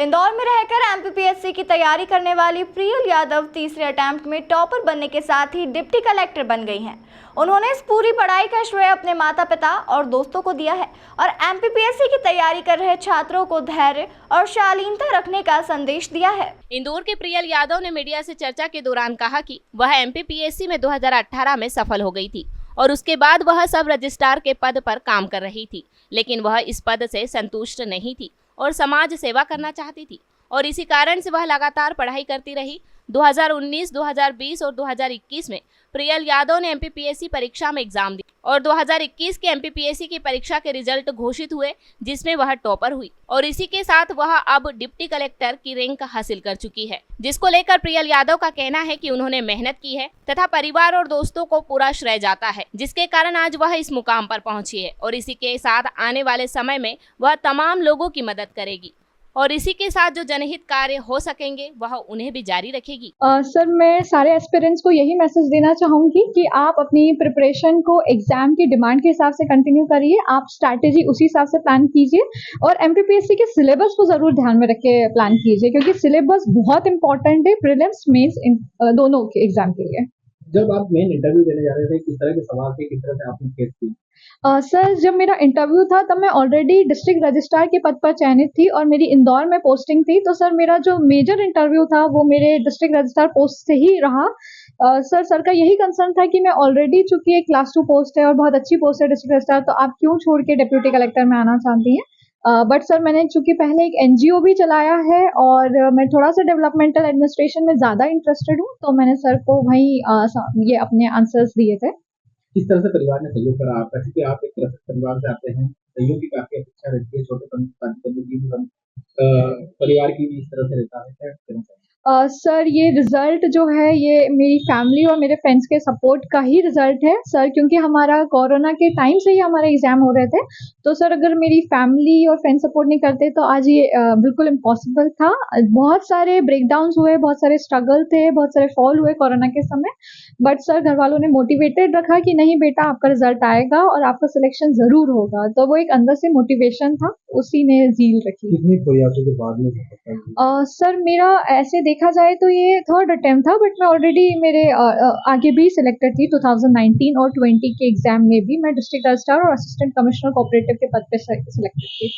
इंदौर में रहकर एमपीपीएससी की तैयारी करने वाली प्रियल यादव तीसरे अटेम्प्ट में टॉपर बनने के साथ ही डिप्टी कलेक्टर बन गई हैं। उन्होंने इस पूरी पढ़ाई का श्रेय अपने माता पिता और दोस्तों को दिया है और एमपीपीएससी की तैयारी कर रहे छात्रों को धैर्य और शालीनता रखने का संदेश दिया है। इंदौर के प्रियल यादव ने मीडिया से चर्चा के दौरान कहा कि वह एमपीपीएससी में 2018 में सफल हो गई थी और उसके बाद वह सब रजिस्ट्रार के पद पर काम कर रही थी, लेकिन वह इस पद से संतुष्ट नहीं थी और समाज सेवा करना चाहती थी और इसी कारण से वह लगातार पढ़ाई करती रही। 2019, 2020 और 2021 में प्रियल यादव ने एमपीपीएससी परीक्षा में एग्जाम दी और 2021 के एमपीपीएससी की परीक्षा के रिजल्ट घोषित हुए, जिसमें वह टॉपर हुई और इसी के साथ वह अब डिप्टी कलेक्टर की रैंक हासिल कर चुकी है, जिसको लेकर प्रियल यादव का कहना है कि उन्होंने मेहनत की है तथा परिवार और दोस्तों को पूरा श्रेय जाता है, जिसके कारण आज वह इस मुकाम पर पहुंची है और इसी के साथ आने वाले समय में वह तमाम लोगों की मदद करेगी और इसी के साथ जो जनहित कार्य हो सकेंगे वह उन्हें भी जारी रखेगी। सर, मैं सारे एस्पिरेंट्स को यही मैसेज देना चाहूँगी कि आप अपनी प्रिपरेशन को एग्जाम की डिमांड के हिसाब से कंटिन्यू करिए, आप स्ट्रैटेजी उसी हिसाब से प्लान कीजिए और एमपीपीएससी के सिलेबस को ज़रूर ध्यान में रख के प्लान कीजिए, क्योंकि सिलेबस बहुत इंपॉर्टेंट है प्रीलिम्स मेंस दोनों के एग्जाम के लिए। जब आप मेन इंटरव्यू देने जा रहे थे, किस तरह के सवाल थे, किस तरह से आपने फेस की? सर, जब मेरा इंटरव्यू था तब मैं ऑलरेडी डिस्ट्रिक्ट रजिस्ट्रार के पद पर चयनित थी और मेरी इंदौर में पोस्टिंग थी, तो सर मेरा जो मेजर इंटरव्यू था वो मेरे डिस्ट्रिक्ट रजिस्ट्रार पोस्ट से ही रहा। सर का यही कंसर्न था कि मैं ऑलरेडी, चूंकि एक क्लास 2 पोस्ट है और बहुत अच्छी पोस्ट है डिस्ट्रिक्ट रजिस्ट्रार, तो आप क्यों छोड़ के डिप्यूटी कलेक्टर में आना चाहती हैं। बट सर, मैंने चूंकि पहले एक एनजीओ भी चलाया है और मैं थोड़ा सा डेवलपमेंटल एडमिनिस्ट्रेशन में ज़्यादा इंटरेस्टेड हूँ, तो मैंने सर को वहीं ये अपने आंसर्स दिए थे। किस तरह से परिवार ने सहयोग करा आपका, क्योंकि आप एक तरह से परिवार से आते हैं, सहयोग की काफी अपेक्षा रहती है, छोटे करने की परिवार की भी इस तरह से रहता है, क्या कहना चाहिए? सर, ये रिजल्ट जो है ये मेरी फैमिली और मेरे फ्रेंड्स के सपोर्ट का ही रिजल्ट है सर, क्योंकि हमारा कोरोना के टाइम से ही हमारे एग्जाम हो रहे थे, तो सर अगर मेरी फैमिली और फ्रेंड्स सपोर्ट नहीं करते तो आज ये बिल्कुल इम्पॉसिबल था। बहुत सारे ब्रेकडाउन्स हुए, बहुत सारे स्ट्रगल थे, बहुत सारे फॉल हुए कोरोना के समय, बट सर घर वालों ने मोटिवेटेड रखा कि नहीं बेटा, आपका रिजल्ट आएगा और आपका सिलेक्शन जरूर होगा, तो वो एक अंदर से मोटिवेशन था, उसी ने झील रखी। कितनी प्रयासों के बाद में सर, मेरा ऐसे देखा जाए तो ये 3rd अटेम्प्ट था, बट मैं ऑलरेडी मेरे आगे भी सिलेक्टेड थी 2019 और 20 के एग्जाम में भी मैं डिस्ट्रिक्ट रजिस्ट्रार और असिस्टेंट कमिश्नर कोऑपरेटिव के पद पे सिलेक्टेड थी।